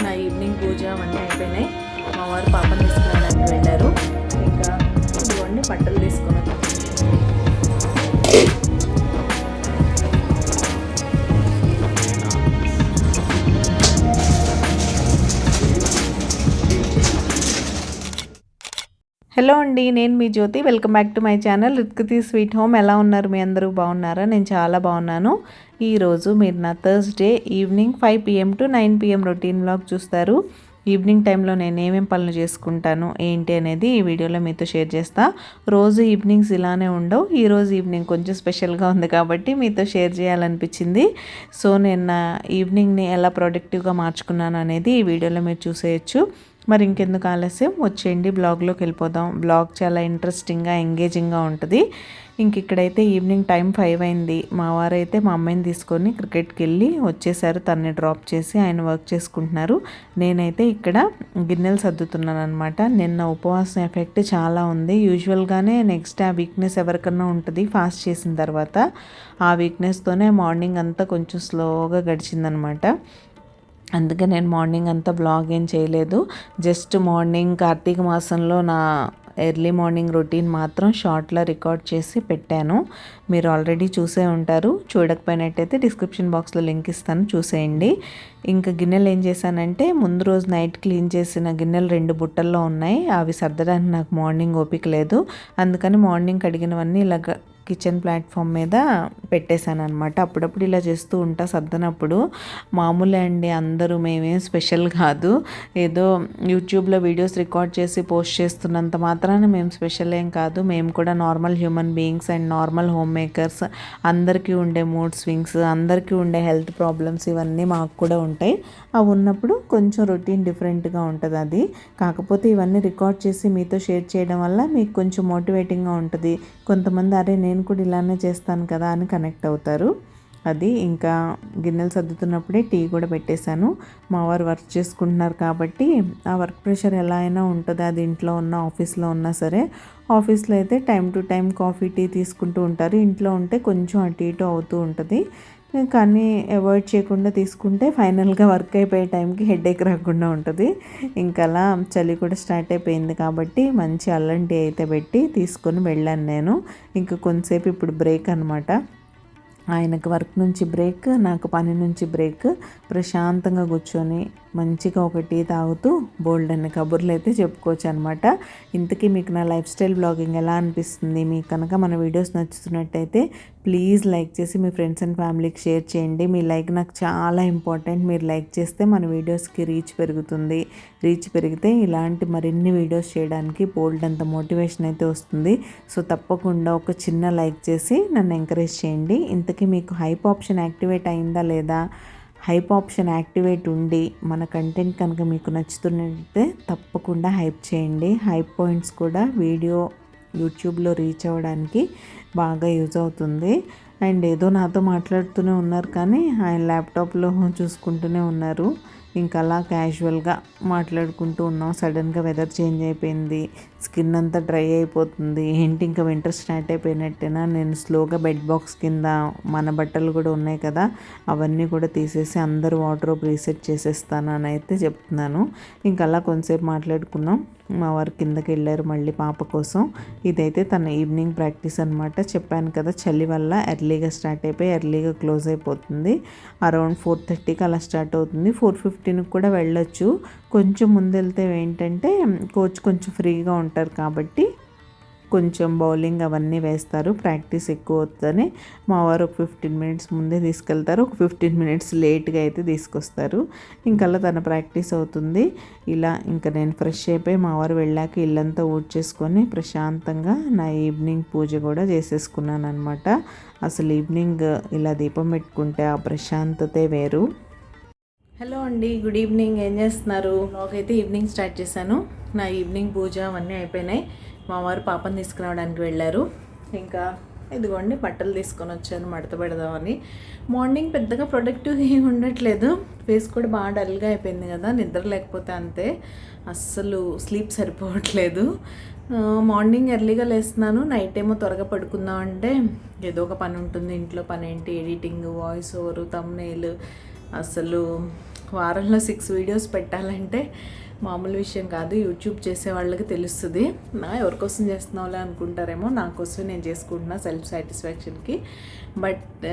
నా ఈవినింగ్ పూజ అవన్నీ అయిపోయినాయి. మా వారు పాపను తీసుకురావడానికి వెళ్ళారు. ఇంకా ఇవన్నీ బట్టలు తీసుకుని హలో అండి, నేను మీ Jyothi. Welcome back to my channel రుత్కతి స్వీట్ హోమ్. ఎలా ఉన్నారు? మీ అందరూ బాగున్నారా? నేను చాలా బాగున్నాను. ఈరోజు మీరు నా Thursday evening 5 PM to 9 PM routine vlog చూస్తారు. ఈవినింగ్ టైంలో నేను ఏమేమి పనులు చేసుకుంటాను ఏంటి అనేది ఈ వీడియోలో మీతో షేర్ చేస్తా. రోజు ఈవినింగ్స్ ఇలానే ఉండవు. ఈరోజు ఈవినింగ్ కొంచెం స్పెషల్గా ఉంది కాబట్టి మీతో షేర్ చేయాలనిపించింది. సో నేను నా ఈవినింగ్ని ఎలా ప్రొడక్టివ్గా మార్చుకున్నాను అనేది ఈ వీడియోలో మీరు చూసేయచ్చు. మరి ఇంకెందుకు ఆలస్యం, వచ్చేయండి బ్లాగ్లోకి వెళ్ళిపోదాం. బ్లాగ్ చాలా ఇంట్రెస్టింగ్గా ఎంగేజింగ్గా ఉంటుంది. ఇంక ఇక్కడైతే ఈవినింగ్ టైం 5 అయింది. మా వారైతే మా అమ్మాయిని తీసుకొని క్రికెట్కి వెళ్ళి వచ్చేసారు. తనని డ్రాప్ చేసి ఆయన వర్క్ చేసుకుంటున్నారు. నేనైతే ఇక్కడ గిన్నెలు సర్దుతున్నాను అనమాట. నిన్న ఉపవాసం ఎఫెక్ట్ చాలా ఉంది. యూజువల్గానే నెక్స్ట్ ఆ వీక్నెస్ ఎవరికన్నా ఉంటుంది ఫాస్ట్ చేసిన తర్వాత. ఆ వీక్నెస్తోనే మార్నింగ్ అంతా కొంచెం స్లోగా గడిచిందనమాట. అందుకే నేను మార్నింగ్ అంతా బ్లాగ్ ఏం చేయలేదు. జస్ట్ మార్నింగ్ కార్తీక మాసంలో నా ఎర్లీ మార్నింగ్ రొటీన్ మాత్రం షార్ట్లో రికార్డ్ చేసి పెట్టాను. మీరు ఆల్రెడీ చూసే ఉంటారు. చూడకపోయినట్టయితే డిస్క్రిప్షన్ బాక్స్లో లింక్ ఇస్తాను, చూసేయండి. ఇంకా గిన్నెలు ఏం చేశానంటే, ముందు రోజు నైట్ క్లీన్ చేసిన గిన్నెలు 2 బుట్టల్లో ఉన్నాయి. అవి సర్దడానికి నాకు మార్నింగ్ ఓపిక లేదు. అందుకని మార్నింగ్ కడిగినవన్నీ ఇలాగ కిచెన్ ప్లాట్ఫామ్ మీద పెట్టేశాను అనమాట. అప్పుడప్పుడు ఇలా చేస్తూ ఉంటా సర్దనప్పుడు. మామూలే అండి, అందరూ మేమేం స్పెషల్ కాదు. ఏదో యూట్యూబ్లో వీడియోస్ రికార్డ్ చేసి పోస్ట్ చేస్తున్నంత మాత్రాన మేము స్పెషల్ ఏం కాదు. మేము కూడా normal human beings and normal home makers. అందరికీ ఉండే మూడ్ స్వింగ్స్, అందరికీ ఉండే హెల్త్ ప్రాబ్లమ్స్ ఇవన్నీ మాకు కూడా ఉంటాయి. అవి ఉన్నప్పుడు కొంచెం రొటీన్ డిఫరెంట్గా ఉంటుంది. అది కాకపోతే ఇవన్నీ రికార్డ్ చేసి మీతో షేర్ చేయడం వల్ల మీకు కొంచెం మోటివేటింగ్గా ఉంటుంది. కొంతమంది అరే నేను కూడా ఇలానే చేస్తాను కదా అని కనెక్ట్ అవుతారు. అది ఇంకా గిన్నెలు సర్దుతున్నప్పుడే టీ కూడా పెట్టేశాను. మా వారు వర్క్ చేసుకుంటున్నారు కాబట్టి ఆ వర్క్ ప్రెషర్ ఎలా అయినా ఉంటుంది. అది ఇంట్లో ఉన్న ఆఫీస్లో ఉన్నా సరే. ఆఫీస్లో అయితే time to time coffee tea తీసుకుంటూ ఉంటారు. ఇంట్లో ఉంటే కొంచెం అటు ఇటు అవుతూ ఉంటుంది. కానీ అవాయిడ్ చేయకుండా తీసుకుంటే ఫైనల్గా వర్క్ అయిపోయే టైంకి హెడేక్ రాకుండా ఉంటుంది. ఇంకా అలా చలి కూడా స్టార్ట్ అయిపోయింది కాబట్టి మంచి అల్లం టీ అయితే పెట్టి తీసుకొని వెళ్ళాను నేను. ఇంకా కొంతసేపు ఇప్పుడు బ్రేక్ అనమాట. ఆయనకు వర్క్ నుంచి బ్రేక్, నాకు పని నుంచి బ్రేక్. ప్రశాంతంగా కూర్చొని మంచిగా ఒక టీ తాగుతూ బోల్డ్ అనే కబుర్లు అయితే చెప్పుకోవచ్చు అనమాట. ఇంతకీ మీకు నా లైఫ్ స్టైల్ బ్లాగింగ్ ఎలా అనిపిస్తుంది? మీకు కనుక మన వీడియోస్ నచ్చుతున్నట్టయితే ప్లీజ్ లైక్ చేసి మీ ఫ్రెండ్స్ అండ్ ఫ్యామిలీకి షేర్ చేయండి. మీ లైక్ నాకు చాలా ఇంపార్టెంట్. మీరు లైక్ చేస్తే మన వీడియోస్కి రీచ్ పెరుగుతుంది. రీచ్ పెరిగితే ఇలాంటి మరిన్ని వీడియోస్ చేయడానికి బోల్డ్ అంత మోటివేషన్ అయితే వస్తుంది. సో తప్పకుండా ఒక చిన్న లైక్ చేసి నన్ను ఎంకరేజ్ చేయండి. ఇంతకీ మీకు హైప్ ఆప్షన్ యాక్టివేట్ అయిందా లేదా? హైప్ ఆప్షన్ యాక్టివేట్ ఉండి మన కంటెంట్ కనుక మీకు నచ్చుతున్నట్లయితే తప్పకుండా హైప్ చేయండి. హైప్ పాయింట్స్ కూడా వీడియో యూట్యూబ్లో రీచ్ అవ్వడానికి బాగా యూజ్ అవుతుంది. అండ్ ఏదో నాతో మాట్లాడుతూనే ఉన్నారు కానీ ఆయన ల్యాప్టాప్లో చూసుకుంటూనే ఉన్నారు. ఇంకా అలా క్యాజువల్గా మాట్లాడుకుంటూ ఉన్నాం. సడన్గా వెదర్ చేంజ్ అయిపోయింది. స్కిన్ అంతా డ్రై అయిపోతుంది. ఏంటి ఇంకా వింటర్ స్టార్ట్ అయిపోయినట్టేనా? నేను స్లోగా బెడ్ బాక్స్ కింద మన బట్టలు కూడా ఉన్నాయి కదా, అవన్నీ కూడా తీసేసి అందరూ వార్డ్రోబ్ రీసెట్ చేసేస్తాను అని అయితే చెప్తున్నాను. ఇంకా అలా కొంతసేపు మాట్లాడుకున్నాం. మా వారు కిందకి వెళ్ళారు మళ్ళీ పాప కోసం. ఇదైతే తన ఈవినింగ్ ప్రాక్టీస్ అనమాట. చెప్పాను కదా, చలి వల్ల ఎర్లీగా స్టార్ట్ అయిపోయి ఎర్లీగా క్లోజ్ అయిపోతుంది. అరౌండ్ 4:30కి అలా స్టార్ట్ అవుతుంది. 4:15కి కూడా వెళ్ళొచ్చు. కొంచెం ముందు వెళ్తే ఏంటంటే కోచ్ కొంచెం ఫ్రీగా ఉంటారు కాబట్టి కొంచెం బౌలింగ్ అవన్నీ వేస్తారు. ప్రాక్టీస్ ఎక్కువ అవుతుందని మా వారు ఒక 15 మినిట్స్ ముందే తీసుకెళ్తారు. ఒక 15 మినిట్స్ లేట్గా అయితే తీసుకొస్తారు. ఇంకల్లా తన ప్రాక్టీస్ అవుతుంది. ఇలా ఇంకా నేను ఫ్రెష్ అయిపోయి మా వారు వెళ్ళాక ఇల్లంతా ఊడ్చేసుకొని ప్రశాంతంగా నా ఈవినింగ్ పూజ కూడా చేసేసుకున్నాను అనమాట. అసలు ఈవినింగ్ ఇలా దీపం పెట్టుకుంటే ఆ ప్రశాంతతే వేరు. హలో అండి, గుడ్ ఈవినింగ్. ఏం చేస్తున్నారు? బ్లాగ్ అయితే ఈవినింగ్ స్టార్ట్ చేశాను. నా ఈవినింగ్ పూజ అవన్నీ అయిపోయినాయి. మా వారు పాపని తీసుకురావడానికి వెళ్ళారు. ఇంకా ఇదిగోండి బట్టలు తీసుకొని వచ్చాను మడత పెడదామని. మార్నింగ్ పెద్దగా ప్రొడక్టివ్గా ఏమి ఉండట్లేదు. ఫేస్ కూడా బాగా డల్గా అయిపోయింది కదా, నిద్ర లేకపోతే అంతే, అస్సలు స్లీప్ సరిపోవట్లేదు. మార్నింగ్ ఎర్లీగా లేస్తున్నాను, నైట్ ఏమో త్వరగా పడుకుందాం అంటే ఏదో ఒక పని ఉంటుంది ఇంట్లో. పని ఏంటి, ఎడిటింగ్, వాయిస్ ఓవర్, థంబ్నెయిల్. అసలు వారంలో 6 వీడియోస్ పెట్టాలంటే మామూలు విషయం కాదు. యూట్యూబ్ చేసే వాళ్ళకి తెలుస్తుంది. ఎవరికోసం చేస్తున్నావులే అనుకుంటారేమో, నా కోసం నేను చేసుకుంటున్నా సెల్ఫ్ సాటిస్ఫాక్షన్కి. బట్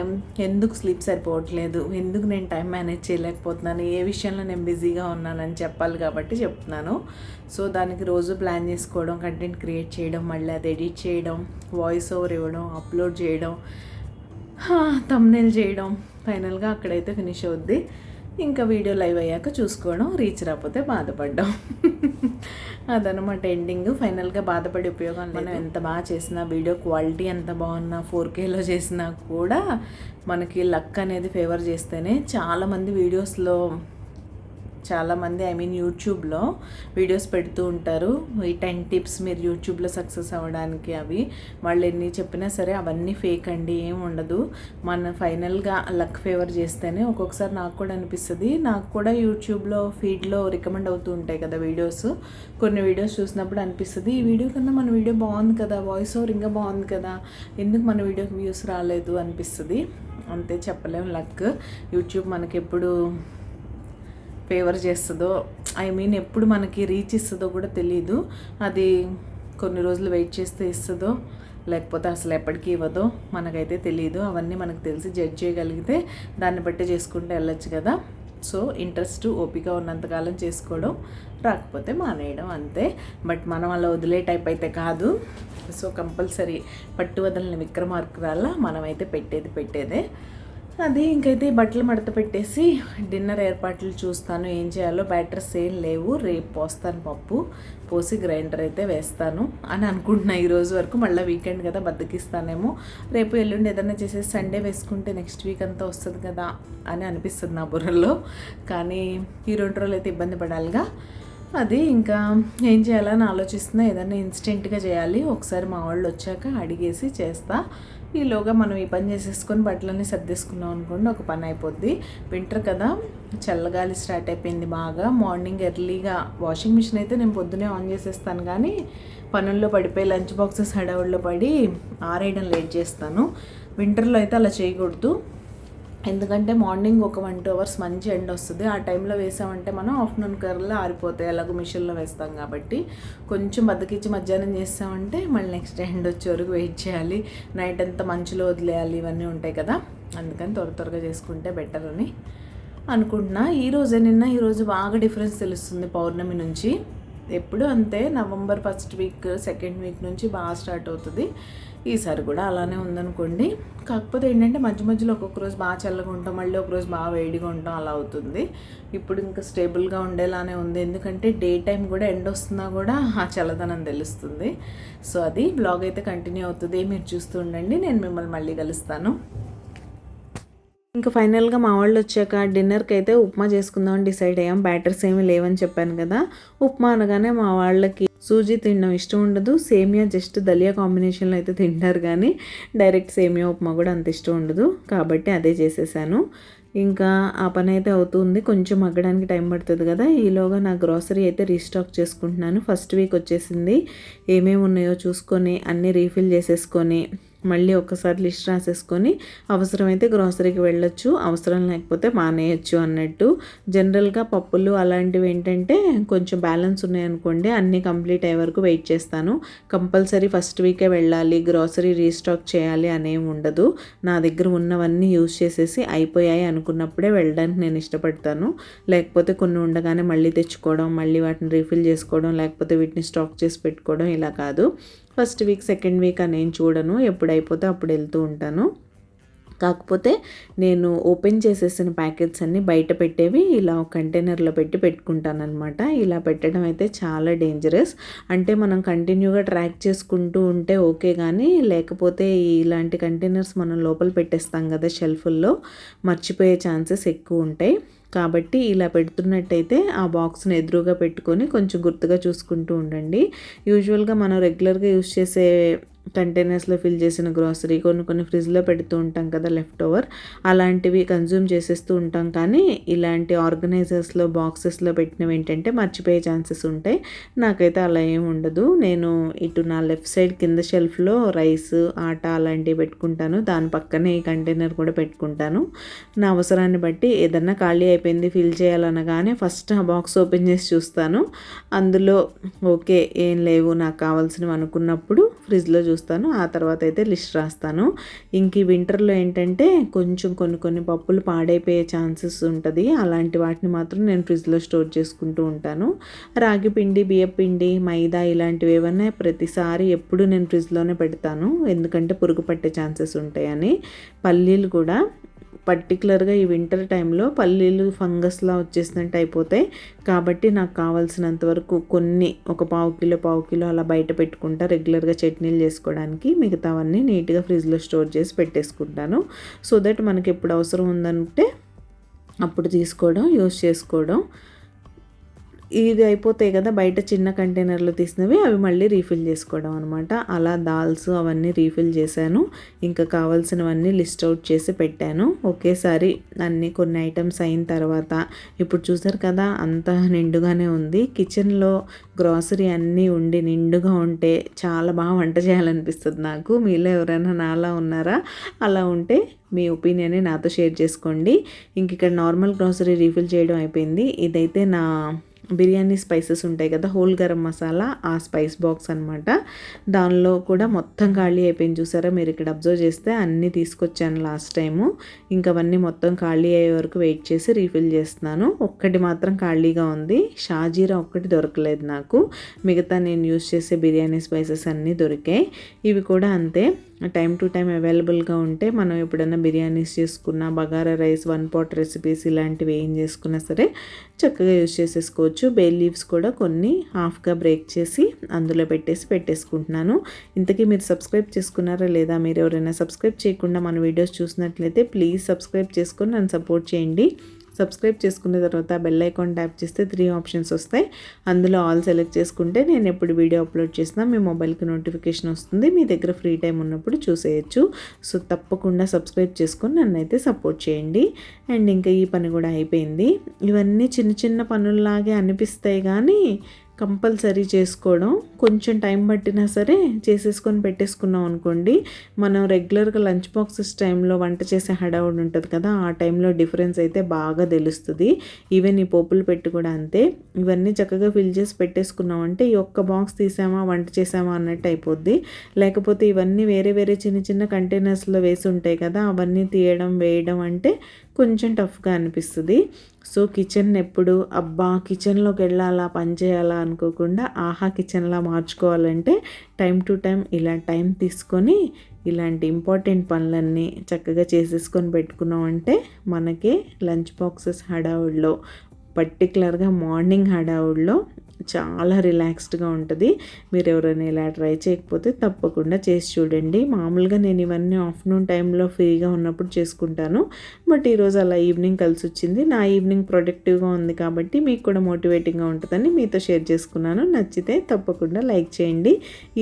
ఎందుకు స్లీప్ సరిపోవట్లేదు, ఎందుకు నేను టైం మేనేజ్ చేయలేకపోతున్నాను, ఏ విషయంలో నేను బిజీగా ఉన్నానని చెప్పాలి కాబట్టి చెప్తున్నాను. సో దానికి రోజు ప్లాన్ చేసుకోవడం, కంటెంట్ క్రియేట్ చేయడం, మళ్ళీ అది ఎడిట్ చేయడం, వాయిస్ ఓవర్ ఇవ్వడం, అప్లోడ్ చేయడం, థంబ్నెయిల్ చేయడం, ఫైనల్గా అక్కడైతే ఫినిష్ అవుద్ది. ఇంకా వీడియో లైవ్ అయ్యాక చూసుకోవడం, రీచ్ రాకపోతే బాధపడ్డం. అదనమాట ఎండింగ్. ఫైనల్గా బాధపడే ఉపయోగం. మనం ఎంత బాగా చేసినా, వీడియో క్వాలిటీ ఎంత బాగున్నా, 4Kలో చేసినా కూడా మనకి లక్ అనేది ఫేవర్ చేస్తేనే. చాలామంది వీడియోస్లో యూట్యూబ్లో వీడియోస్ పెడుతూ ఉంటారు, ఈ 10 టిప్స్ మీరు యూట్యూబ్లో సక్సెస్ అవ్వడానికి. అవి వాళ్ళు ఎన్ని చెప్పినా సరే అవన్నీ ఫేక్ అండి, ఏం ఉండదు. మన ఫైనల్గా లక్ ఫేవర్ చేస్తేనే. ఒక్కొక్కసారి నాకు కూడా అనిపిస్తుంది, నాకు కూడా యూట్యూబ్లో ఫీడ్లో రికమెండ్ అవుతూ ఉంటాయి కదా వీడియోస్. కొన్ని వీడియోస్ చూసినప్పుడు అనిపిస్తుంది, ఈ వీడియో కన్నా మన వీడియో బాగుంది కదా, వాయిస్ ఓవర్ ఇంకా బాగుంది కదా, ఎందుకు మన వీడియోకి వ్యూస్ రాలేదు అనిపిస్తుంది. అంతే, చెప్పలేము. లక్. యూట్యూబ్ మనకి ఎప్పుడు ఫేవర్ చేస్తుందో, ఎప్పుడు మనకి రీచ్ ఇస్తుందో కూడా తెలీదు. అది కొన్ని రోజులు వెయిట్ చేస్తే ఇస్తుందో, లేకపోతే అసలు ఎప్పటికీ ఇవ్వదో మనకైతే తెలియదు. అవన్నీ మనకు తెలిసి జడ్జ్ చేయగలిగితే దాన్ని బట్టి చేసుకుంటూ వెళ్ళొచ్చు కదా. సో ఇంట్రెస్ట్, ఓపిక ఉన్నంతకాలం చేసుకోవడం, రాకపోతే మానేయడం, అంతే. బట్ మనం అలా వదిలే టైప్ అయితే కాదు. సో కంపల్సరీ పట్టు వదలని విక్రమార్కురాల మనమైతే పెట్టేదే. అది ఇంకైతే బట్టలు మడత పెట్టేసి డిన్నర్ ఏర్పాట్లు చూస్తాను, ఏం చేయాలో. బ్యాటర్స్ ఏం లేవు, రేపు పోస్తాను, పప్పు పోసి గ్రైండర్ అయితే వేస్తాను అని అనుకుంటున్నా. ఈరోజు వరకు మళ్ళీ వీకెండ్ కదా, బద్దకిస్తానేమో. రేపు ఎల్లుండి ఏదైనా చేసేసి సండే వేసుకుంటే నెక్స్ట్ వీక్ అంతా వస్తుంది కదా అని అనిపిస్తుంది నా బుర్రలో. కానీ ఈ 2 రోజులు అయితే ఇబ్బంది పడాలిగా. అది ఇంకా ఏం చేయాలని ఆలోచిస్తున్నా. ఏదైనా ఇన్స్టెంట్గా చేయాలి. ఒకసారి మా వాళ్ళు వచ్చాక అడిగేసి చేస్తా. ఈలోగా మనం ఈ పని చేసేసుకొని బట్టలన్నీ సర్దేసుకున్నాం అనుకోండి, ఒక పని అయిపోద్ది. వింటర్ కదా, చల్లగాలి స్టార్ట్ అయిపోయింది బాగా. మార్నింగ్ ఎర్లీగా వాషింగ్ మిషన్ అయితే నేను పొద్దునే ఆన్ చేసేస్తాను, కానీ పనుల్లో పడిపోయి లంచ్ బాక్సెస్ హడావుల్లో పడి ఆరేయడం లేట్ చేస్తాను. వింటర్లో అయితే అలా చేయకూడదు. ఎందుకంటే మార్నింగ్ ఒక 1-2 అవర్స్ మంచి ఎండ్ వస్తుంది. ఆ టైంలో వేసామంటే మనం ఆఫ్టర్నూన్ కర్రలో ఆరిపోతాయి, అలాగో మిషన్లో వేస్తాం కాబట్టి. కొంచెం బద్దకిచ్చి మధ్యాహ్నం చేస్తామంటే మళ్ళీ నెక్స్ట్ ఎండ్ వచ్చే వరకు వెయిట్ చేయాలి, నైట్ అంతా మంచులో వదిలేయాలి, ఇవన్నీ ఉంటాయి కదా. అందుకని త్వరగా చేసుకుంటే బెటర్ అని అనుకుంటున్నా. ఈరోజు బాగా డిఫరెన్స్ తెలుస్తుంది పౌర్ణమి నుంచి. ఎప్పుడు అంతే, November 1st week 2nd week నుంచి బాగా స్టార్ట్ అవుతుంది. ఈసారి కూడా అలానే ఉందనుకోండి. కాకపోతే ఏంటంటే మధ్యలో ఒక్కొక్క రోజు బాగా చల్లగా ఉంటాం, మళ్ళీ ఒకరోజు బాగా వేడిగా ఉంటాం, అలా అవుతుంది. ఇప్పుడు ఇంకా స్టేబుల్గా ఉండేలానే ఉంది, ఎందుకంటే డే టైం కూడా ఎండ్ వస్తున్నా కూడా ఆ చల్లదనం తెలుస్తుంది. సో అది బ్లాగ్ అయితే కంటిన్యూ అవుతుంది, మీరు చూస్తూ ఉండండి. నేను మిమ్మల్ని మళ్ళీ కలుస్తాను. ఇంకా ఫైనల్గా మా వాళ్ళు వచ్చాక డిన్నర్కి అయితే ఉప్మా చేసుకుందామని డిసైడ్ అయ్యాం. బ్యాటర్స్ ఏమీ లేవని చెప్పాను కదా. ఉప్మా అనగానే మా వాళ్ళకి సూజీ తినడం ఇష్టం ఉండదు, సేమియా జస్ట్ దలియా కాంబినేషన్లో అయితే తింటారు, కానీ డైరెక్ట్ సేమియా ఉప్మా కూడా అంత ఇష్టం ఉండదు. కాబట్టి అదే చేసేసాను. ఇంకా ఆ పని అయితే అవుతుంది, కొంచెం మగ్గడానికి టైం పడుతుంది కదా. ఈలోగా నా గ్రాసరీ అయితే రీస్టాక్ చేసుకుంటున్నాను. ఫస్ట్ వీక్ వచ్చేసింది, ఏమేమి ఉన్నాయో చూసుకొని అన్నీ రీఫిల్ చేసేసుకొని మళ్ళీ ఒక్కసారి లిస్ట్ రాసేసుకొని అవసరమైతే గ్రాసరీకి వెళ్ళొచ్చు, అవసరం లేకపోతే మానేయచ్చు అన్నట్టు. జనరల్గా పప్పులు అలాంటివి ఏంటంటే కొంచెం బ్యాలెన్స్ ఉన్నాయనుకోండి, అన్నీ కంప్లీట్ అయ్యే వరకు వెయిట్ చేస్తాను. కంపల్సరీ ఫస్ట్ వీకే వెళ్ళాలి, గ్రాసరీ రీస్టాక్ చేయాలి అనేమి ఉండదు. నా దగ్గర ఉన్నవన్నీ యూజ్ చేసేసి అయిపోయాయి అనుకున్నప్పుడే వెళ్ళడానికి నేను ఇష్టపడతాను. లేకపోతే కొన్ని ఉండగానే మళ్ళీ తెచ్చుకోవడం, మళ్ళీ వాటిని రీఫిల్ చేసుకోవడం, లేకపోతే వీటిని స్టాక్ చేసి పెట్టుకోవడం, ఇలా కాదు. ఫస్ట్ వీక్ 2nd వీక్ అనేం చూడను, ఎప్పుడైపోతే అప్పుడు వెళ్తూ ఉంటాను. కాకపోతే నేను ఓపెన్ చేసేసిన ప్యాకెట్స్ అన్నీ బయట పెట్టేవి ఇలా కంటైనర్లో పెట్టుకుంటానన్నమాట. ఇలా పెట్టడం అయితే చాలా డేంజరస్. అంటే మనం కంటిన్యూగా ట్రాక్ చేసుకుంటూ ఉంటే ఓకే, కానీ లేకపోతే ఇలాంటి కంటైనర్స్ మనం లోపల పెట్టేస్తాం కదా షెల్ఫుల్లో, మర్చిపోయే ఛాన్సెస్ ఎక్కువ ఉంటాయి. కాబట్టి ఇలా పెడుతున్నట్టయితే ఆ బాక్స్ని ఎదురుగా పెట్టుకొని కొంచెం గుర్తుగా చూసుకుంటూ ఉండండి. యూజువల్గా మనం రెగ్యులర్గా యూస్ చేసే కంటైనర్స్లో ఫిల్ చేసిన గ్రాసరీ కొన్ని ఫ్రిడ్జ్లో పెడుతూ ఉంటాం కదా లెఫ్ట్ ఓవర్, అలాంటివి కన్జ్యూమ్ చేసేస్తూ ఉంటాం. కానీ ఇలాంటి ఆర్గనైజర్స్లో బాక్సెస్లో పెట్టినవి ఏంటంటే మర్చిపోయే ఛాన్సెస్ ఉంటాయి. నాకైతే అలా ఏమి ఉండదు. నేను ఇటు నా లెఫ్ట్ సైడ్ కింద షెల్ఫ్లో రైస్, ఆట అలాంటివి పెట్టుకుంటాను. దాని పక్కనే ఈ కంటైనర్ కూడా పెట్టుకుంటాను. నా అవసరాన్ని బట్టి ఏదన్నా ఖాళీ అయిపోయింది ఫిల్ చేయాలనగానే ఫస్ట్ ఆ బాక్స్ ఓపెన్ చేసి చూస్తాను. అందులో ఓకే ఏం లేవు నాకు కావాల్సినవి అనుకున్నప్పుడు ఫ్రిడ్జ్లో చూస్తాను. ఆ తర్వాత అయితే లిస్ట్ రాస్తాను. ఇంక ఈ వింటర్లో ఏంటంటే కొంచెం కొన్ని పప్పులు పాడైపోయే ఛాన్సెస్ ఉంటుంది. అలాంటి వాటిని మాత్రం నేను ఫ్రిడ్జ్లో స్టోర్ చేసుకుంటూ ఉంటాను. రాగి పిండి, బియ్యం పిండి, మైదా ఇలాంటివి ఏమన్నా ప్రతిసారి ఎప్పుడు నేను ఫ్రిడ్జ్లోనే పెడతాను, ఎందుకంటే పురుగు పట్టే ఛాన్సెస్ ఉంటాయని. పల్లీలు కూడా పర్టికులర్గా ఈ వింటర్ టైంలో పల్లీలు ఫంగస్లా వచ్చేసినట్టు అయిపోతాయి. కాబట్టి నాకు కావాల్సినంత వరకు కొన్ని ఒక పావు కిలో అలా బయట పెట్టుకుంటా రెగ్యులర్గా చట్నీలు చేసుకోవడానికి. మిగతావన్నీ నీట్గా ఫ్రిడ్జ్లో స్టోర్ చేసి పెట్టేసుకుంటాను. సో దట్ మనకి ఎప్పుడు అవసరం ఉందంటే అప్పుడు తీసుకోవడం, యూస్ చేసుకోవడం. ఇది అయిపోతాయి కదా బయట చిన్న కంటైనర్లు తీసినవి, అవి మళ్ళీ రీఫిల్ చేసుకోవడం అనమాట. అలా దాల్స్ అవన్నీ రీఫిల్ చేశాను. ఇంకా కావాల్సినవన్నీ లిస్ట్ అవుట్ చేసి పెట్టాను. ఒకేసారి అన్నీ కొన్ని ఐటమ్స్ అయిన తర్వాత ఇప్పుడు చూసారు కదా అంతా నిండుగానే ఉంది. కిచెన్లో గ్రాసరీ అన్నీ ఉండి నిండుగా ఉంటే చాలా బాగా వంట చేయాలనిపిస్తుంది నాకు. మీలో ఎవరైనా నాలా ఉన్నారా? అలా ఉంటే మీ ఒపీనియన్ని నాతో షేర్ చేసుకోండి. ఇంక ఇక్కడ నార్మల్ గ్రాసరీ రీఫిల్ చేయడం అయిపోయింది. ఇదైతే నా బిర్యానీ స్పైసెస్ ఉంటాయి కదా, హోల్ గరం మసాలా, ఆ స్పైస్ బాక్స్ అనమాట. దానిలో కూడా మొత్తం ఖాళీ అయిపోయింది. చూసారా మీరు ఇక్కడ అబ్జర్వ్ చేస్తే అన్నీ తీసుకొచ్చాను లాస్ట్ టైము. ఇంకా అవన్నీ మొత్తం ఖాళీ అయ్యే వరకు వెయిట్ చేసి రీఫిల్ చేస్తున్నాను. ఒక్కటి మాత్రం ఖాళీగా ఉంది, షాజీరా ఒక్కటి దొరకలేదు నాకు. మిగతా నేను యూస్ చేసే బిర్యానీ స్పైసెస్ అన్నీ దొరికాయి. ఇవి కూడా అంతే, టైం టు టైం అవైలబుల్గా ఉంటే మనం ఎప్పుడైనా బిర్యానీస్ చేసుకున్నా, bagara rice, one pot recipes ఇలాంటివి ఏం చేసుకున్నా సరే చక్కగా యూస్ చేసేసుకోవచ్చు. బే లీవ్స్ కూడా కొన్ని హాఫ్గా బ్రేక్ చేసి అందులో పెట్టేసుకుంటున్నాను. ఇంతకీ మీరు సబ్స్క్రైబ్ చేసుకున్నారా లేదా? మీరు ఎవరైనా సబ్స్క్రైబ్ చేయకుండా మన వీడియోస్ చూసినట్లయితే ప్లీజ్ సబ్స్క్రైబ్ చేసుకొని నన్ను సపోర్ట్ చేయండి. సబ్స్క్రైబ్ చేసుకున్న తర్వాత బెల్ ఐకాన్ ట్యాప్ చేస్తే 3 ఆప్షన్స్ వస్తాయి. అందులో ఆల్ సెలెక్ట్ చేసుకుంటే నేను ఎప్పుడు వీడియో అప్లోడ్ చేసినా మీ మొబైల్కి నోటిఫికేషన్ వస్తుంది. మీ దగ్గర ఫ్రీ టైం ఉన్నప్పుడు చూసేయచ్చు. సో తప్పకుండా సబ్స్క్రైబ్ చేసుకొని నన్నైతే సపోర్ట్ చేయండి. అండ్ ఇంకా ఈ పని కూడా అయిపోయింది. ఇవన్నీ చిన్న పనుల్లాగే అనిపిస్తాయి కానీ కంపల్సరీ చేసుకోవడం, కొంచెం టైం పట్టినా సరే చేసేసుకొని పెట్టేసుకున్నాం అనుకోండి, మనం రెగ్యులర్గా లంచ్ బాక్సెస్ టైంలో వంట చేసే హడావుడి ఉంటుంది కదా, ఆ టైంలో డిఫరెన్స్ అయితే బాగా తెలుస్తుంది. ఈవెన్ ఈ పోపులు పెట్టి కూడా అంతే. ఇవన్నీ చక్కగా ఫిల్ చేసి పెట్టేసుకున్నాం అంటే ఈ ఒక్క బాక్స్ తీసామా వంట చేసామా అన్నట్టు అయిపోద్ది. లేకపోతే ఇవన్నీ వేరే చిన్న కంటైనర్స్లో వేసి ఉంటాయి కదా, అవన్నీ తీయడం వేయడం అంటే కొంచెం టఫ్గా అనిపిస్తుంది. సో కిచెన్ ఎప్పుడు అబ్బా కిచెన్లోకి వెళ్ళాలా పని చేయాలా అనుకోకుండా ఆహా కిచెన్లా మార్చుకోవాలంటే టైం టు టైం ఇలా టైం తీసుకొని ఇలాంటి ఇంపార్టెంట్ పనులన్నీ చక్కగా చేసేసుకొని పెట్టుకున్నామంటే మనకి లంచ్ బాక్సెస్ హడావుడిలో, పర్టికులర్గా మార్నింగ్ హడావుడిలో చాలా రిలాక్స్డ్గా ఉంటుంది. మీరు ఎవరైనా ఇలా ట్రై చేయకపోతే తప్పకుండా చేసి చూడండి. మామూలుగా నేను ఇవన్నీ ఆఫ్టర్నూన్ టైంలో ఫ్రీగా ఉన్నప్పుడు చేసుకుంటాను. బట్ ఈరోజు అలా ఈవినింగ్ కలిసి వచ్చింది. నా ఈవినింగ్ ప్రొడక్టివ్గా ఉంది కాబట్టి మీకు కూడా మోటివేటింగ్గా ఉంటుందని మీతో షేర్ చేసుకున్నాను. నచ్చితే తప్పకుండా లైక్ చేయండి.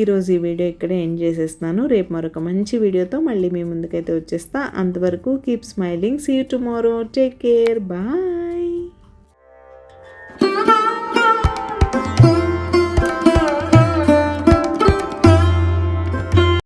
ఈరోజు ఈ వీడియో ఇక్కడే ఎండ్ చేసేస్తున్నాను. రేపు మరొక మంచి వీడియోతో మళ్ళీ మీ ముందుకైతే వచ్చేస్తా. అంతవరకు keep smiling. See you tomorrow. Take care. Bye.